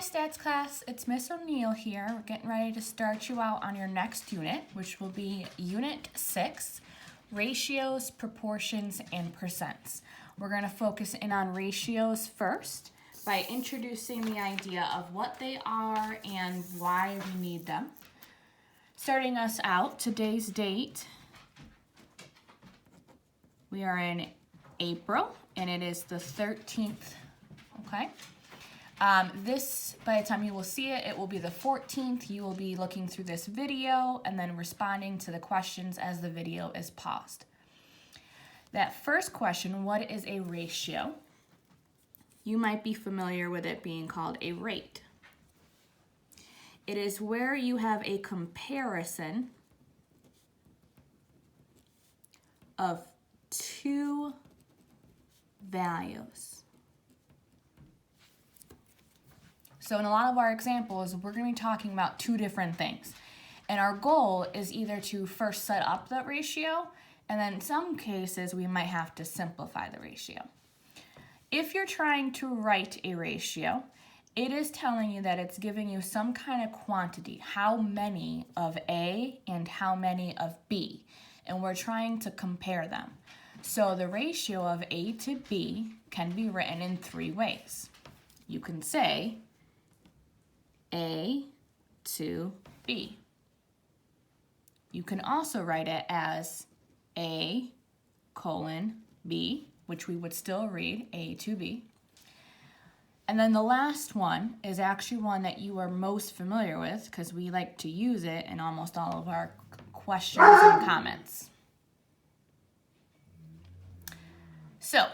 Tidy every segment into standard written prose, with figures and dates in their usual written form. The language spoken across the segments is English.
Stats class, it's Miss O'Neill here. We're getting ready to start you out on your next unit, which will be Unit 6, Ratios, Proportions, and Percents. We're going to focus in on ratios first by introducing the idea of what they are and why we need them. Starting us out, today's date, we are in April, and it is the 13th, okay? This, by the time you will see it, it will be the 14th. You will be looking through this video and then responding to the questions as the video is paused. That first question, what is a ratio? You might be familiar with it being called a rate. It is where you have a comparison of two values. So in a lot of our examples, we're going to be talking about two different things. And our goal is either to first set up that ratio, and then in some cases, we might have to simplify the ratio. If you're trying to write a ratio, it is telling you that it's giving you some kind of quantity, how many of A and how many of B, and we're trying to compare them. So the ratio of A to B can be written in three ways. You can say A to B. You can also write it as A colon B, which we would still read A to B. And then the last one is actually one that you are most familiar with because we like to use it in almost all of our questions and comments. So,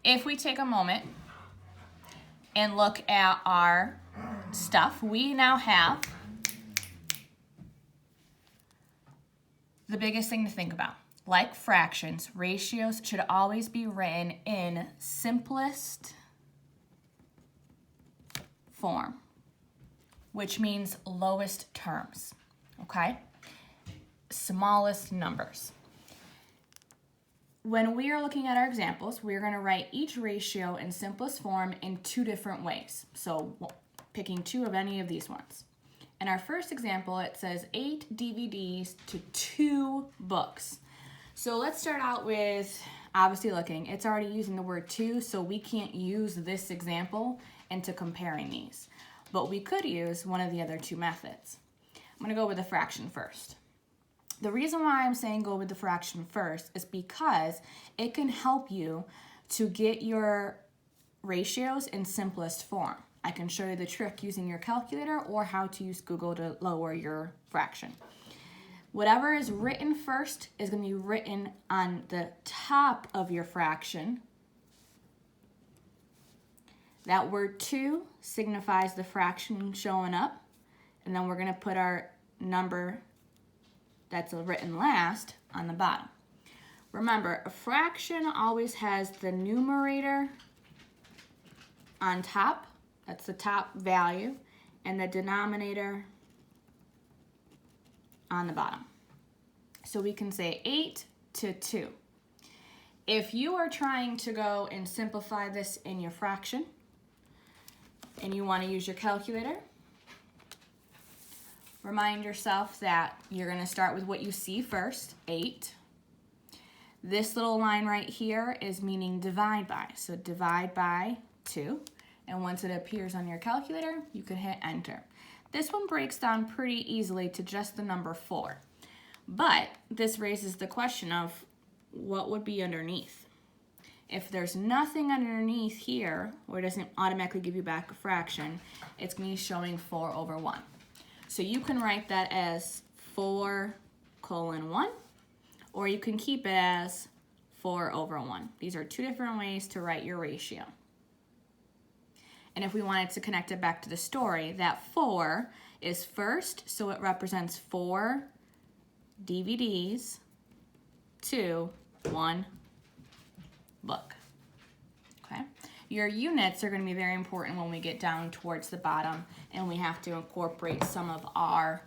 if we take a moment and look at our stuff, we now have the biggest thing to think about. Like fractions, ratios should always be written in simplest form, which means lowest terms, okay? Smallest numbers. When we are looking at our examples, we're going to write each ratio in simplest form in two different ways. So picking two of any of these ones. In our first example, it says 8 DVDs to 2 books. So let's start out with obviously looking. It's already using the word 2, so we can't use this example into comparing these. But we could use one of the other two methods. I'm going to go with the fraction first. The reason why I'm saying go with the fraction first is because it can help you to get your ratios in simplest form. I can show you the trick using your calculator or how to use Google to lower your fraction. Whatever is written first is going to be written on the top of your fraction. That word 2 signifies the fraction showing up, and then we're going to put our number that's written last on the bottom. Remember, a fraction always has the numerator on top, that's the top value, and the denominator on the bottom. So we can say 8 to 2. If you are trying to go and simplify this in your fraction, and you want to use your calculator, remind yourself that you're going to start with what you see first, 8. This little line right here is meaning divide by. So divide by 2. And once it appears on your calculator, you can hit enter. This one breaks down pretty easily to just the number 4. But this raises the question of what would be underneath. If there's nothing underneath here, or it doesn't automatically give you back a fraction, it's going to be showing 4 over 1. So you can write that as 4 colon 1, or you can keep it as 4 over 1. These are two different ways to write your ratio. And if we wanted to connect it back to the story, that 4 is first, so it represents 4 DVDs to 1 book. Okay? Your units are going to be very important when we get down towards the bottom and we have to incorporate some of our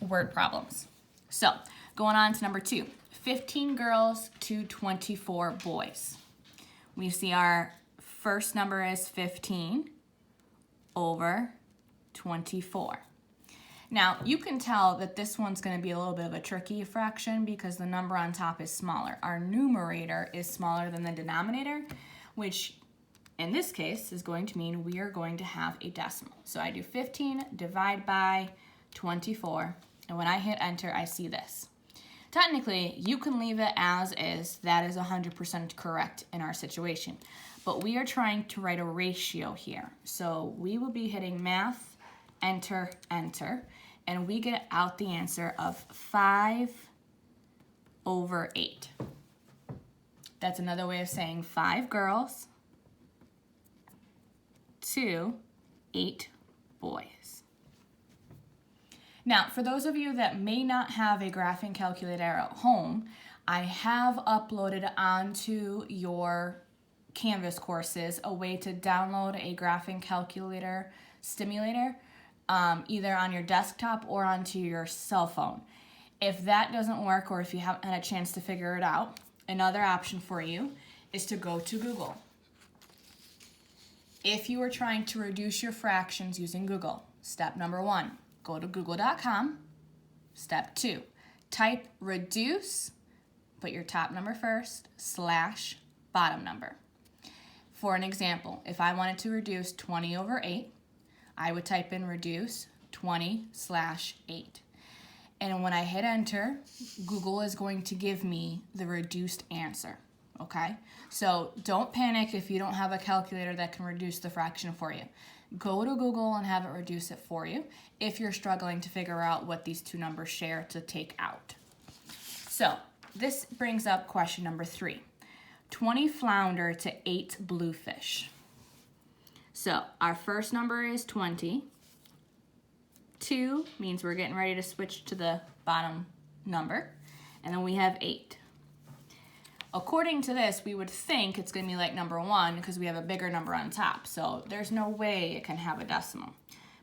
word problems. So, going on to number 2, 15 girls to 24 boys. We see our first number is 15. over 24. Now, you can tell that this one's going to be a little bit of a tricky fraction because the number on top is smaller. Our numerator is smaller than the denominator, which in this case is going to mean we are going to have a decimal. So I do 15 divide by 24, and when I hit enter, I see this. Technically, you can leave it as is. That is 100% correct in our situation. But we are trying to write a ratio here. So we will be hitting math, enter, enter, and we get out the answer of 5 over 8. That's another way of saying 5 girls to 8 boys. Now, for those of you that may not have a graphing calculator at home, I have uploaded onto your Canvas courses a way to download a graphing calculator stimulator, either on your desktop or onto your cell phone. If that doesn't work, or if you haven't had a chance to figure it out, another option for you is to go to Google. If you are trying to reduce your fractions using Google, step number 1, go to google.com. Step 2, type reduce, put your top number first, / bottom number. For an example, if I wanted to reduce 20 over 8, I would type in reduce 20/8. And when I hit enter, Google is going to give me the reduced answer, okay? So don't panic if you don't have a calculator that can reduce the fraction for you. Go to Google and have it reduce it for you if you're struggling to figure out what these two numbers share to take out. So this brings up question number 3. 20 flounder to 8 bluefish. So our first number is 20. 2 means we're getting ready to switch to the bottom number. And then we have 8. According to this, we would think it's going to be like number 1 because we have a bigger number on top. So there's no way it can have a decimal.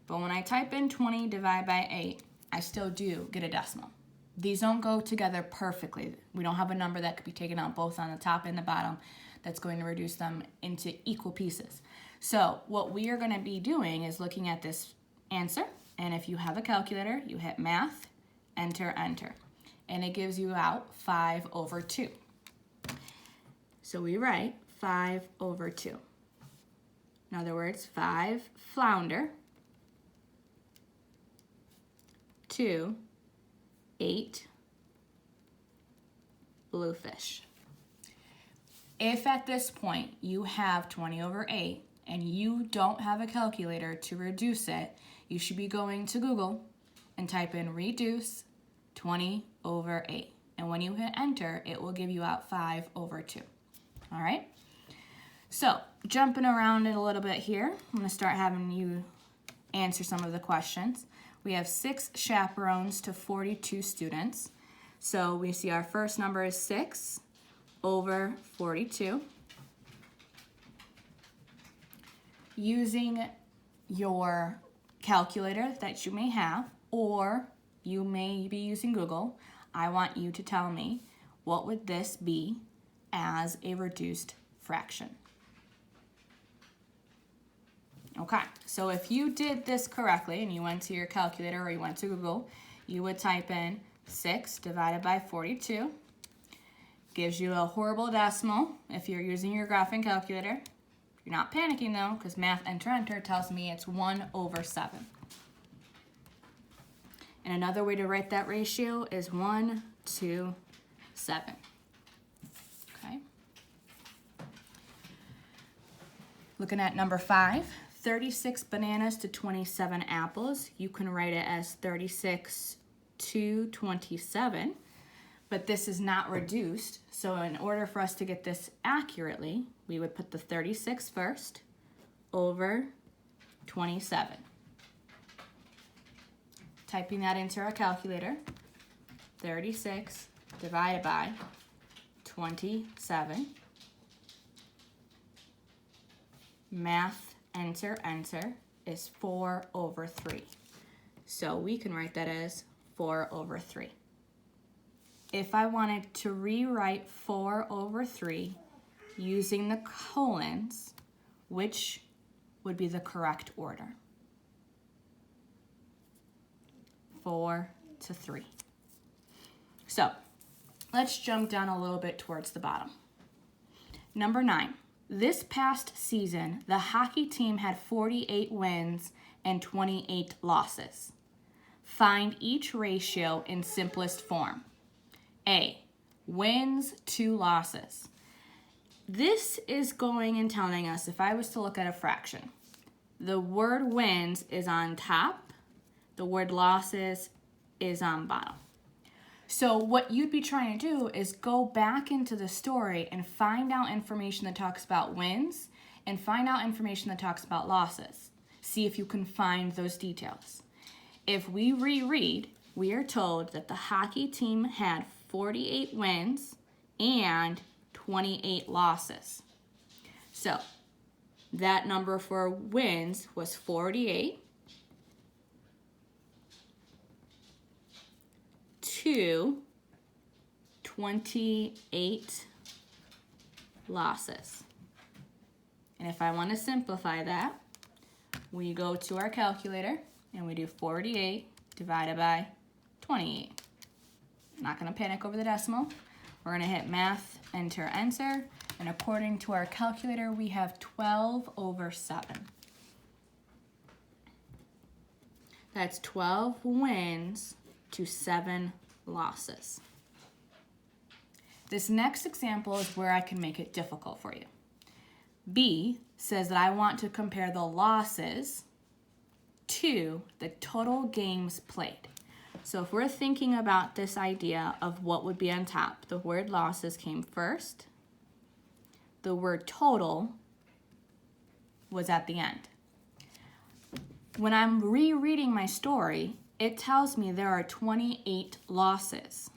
But when I type in 20 divided by 8, I still do get a decimal. These don't go together perfectly. We don't have a number that could be taken out both on the top and the bottom that's going to reduce them into equal pieces. So what we are going to be doing is looking at this answer. And if you have a calculator, you hit math, enter, enter. And it gives you out 5 over 2. So we write 5 over 2. In other words, 5 flounder to 8 bluefish. If at this point you have 20 over 8 and you don't have a calculator to reduce it, you should be going to Google and type in reduce 20 over 8. And when you hit enter, it will give you out 5 over 2. All right? So, jumping around it a little bit here, I'm going to start having you answer some of the questions. We have 6 chaperones to 42 students. So we see our first number is 6 over 42. Using your calculator that you may have, or you may be using Google, I want you to tell me what would this be as a reduced fraction. Okay, so if you did this correctly and you went to your calculator or you went to Google, you would type in 6 divided by 42. Gives you a horrible decimal if you're using your graphing calculator. You're not panicking though, because math enter enter tells me it's 1 over 7. And another way to write that ratio is 1 to 7. Okay. Looking at number 5, 36 bananas to 27 apples. You can write it as 36 to 27, but this is not reduced. So in order for us to get this accurately, we would put the 36 first over 27. Typing that into our calculator, 36 divided by 27. Math, enter, enter, is 4 over 3. So we can write that as 4 over 3. If I wanted to rewrite 4 over 3 using the colons, which would be the correct order. 4 to 3. So let's jump down a little bit towards the bottom. Number 9. This past season, the hockey team had 48 wins and 28 losses. Find each ratio in simplest form. A, wins to losses. This is going and telling us, if I was to look at a fraction, the word wins is on top, the word losses is on bottom. So what you'd be trying to do is go back into the story and find out information that talks about wins and find out information that talks about losses. See if you can find those details. If we reread, we are told that the hockey team had 48 wins and 28 losses. So that number for wins was 48 to 28 losses. And if I want to simplify that, we go to our calculator and we do 48 divided by 28. Not going to panic over the decimal. We're going to hit math, enter, enter. And according to our calculator, we have 12 over 7. That's 12 wins to 7 losses. This next example is where I can make it difficult for you. B says that I want to compare the losses to the total games played. So if we're thinking about this idea of what would be on top, the word losses came first. The word total was at the end. When I'm rereading my story, it tells me there are 28 losses.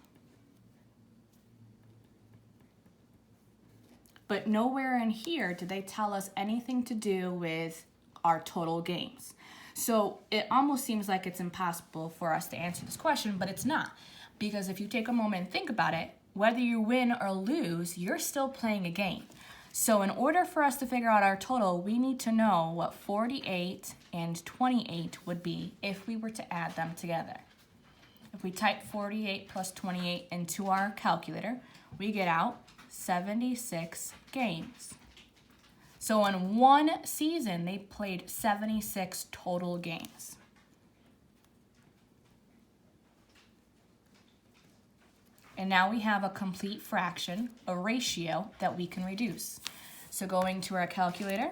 But nowhere in here do they tell us anything to do with our total games. So it almost seems like it's impossible for us to answer this question, but it's not. Because if you take a moment and think about it, whether you win or lose, you're still playing a game. So in order for us to figure out our total, we need to know what 48 and 28 would be if we were to add them together. If we type 48 plus 28 into our calculator, we get out 76 games. So in one season, they played 76 total games. And now we have a complete fraction, a ratio that we can reduce. So going to our calculator,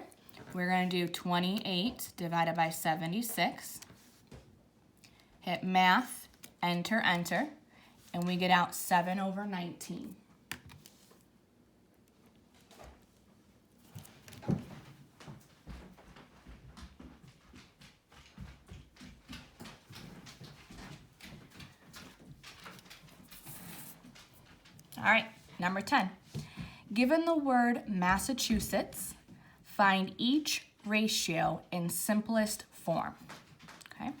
we're going to do 28 divided by 76. Hit math, enter, enter, and we get out 7 over 19. All right, number 10. Given the word Massachusetts, find each ratio in simplest form. Okay.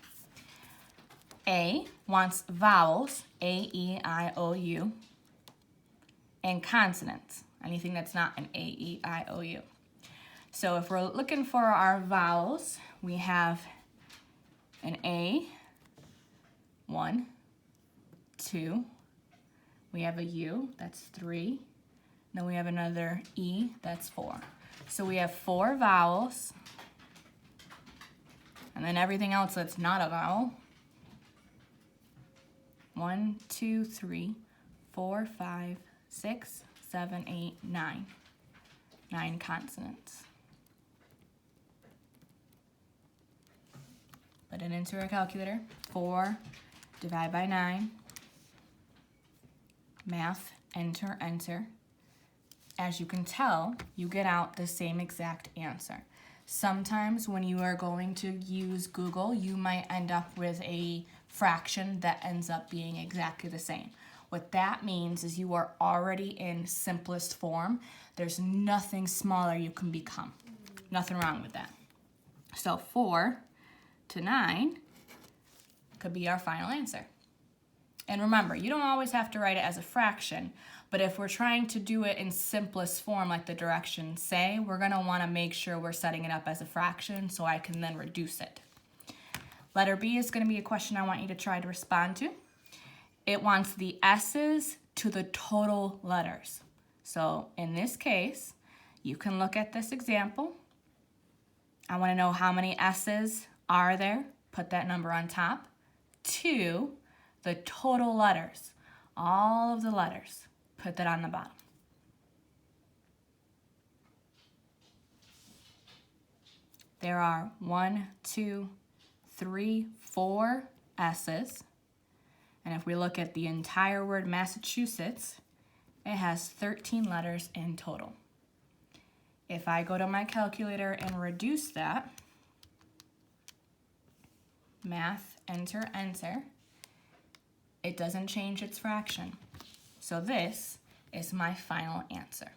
A wants vowels, A, E, I, O, U, and consonants, anything that's not an A, E, I, O, U. So if we're looking for our vowels, we have an A, 1, 2, we have a U, that's 3. Then we have another E, that's 4. So we have 4 vowels. And then everything else that's not a vowel. 1, 2, 3, 4, 5, 6, 7, 8, 9. 9 consonants. Put it into our calculator. 4 divided by 9. Math, enter, enter. As you can tell, you get out the same exact answer. Sometimes when you are going to use Google, you might end up with a fraction that ends up being exactly the same. What that means is you are already in simplest form. There's nothing smaller you can become. Nothing wrong with that. So 4 to 9 could be our final answer. And remember, you don't always have to write it as a fraction, But if we're trying to do it in simplest form, like the directions say, we're gonna wanna make sure we're setting it up as a fraction so I can then reduce it. Letter B is gonna be a question I want you to try to respond to. It wants the S's to the total letters. So in this case, you can look at this example. I wanna know how many S's are there, put that number on top, to the total letters, all of the letters, put that on the bottom. There are 1, 2, 3, 4 S's. And if we look at the entire word Massachusetts, it has 13 letters in total. If I go to my calculator and reduce that, math, enter, enter, it doesn't change its fraction. So this is my final answer.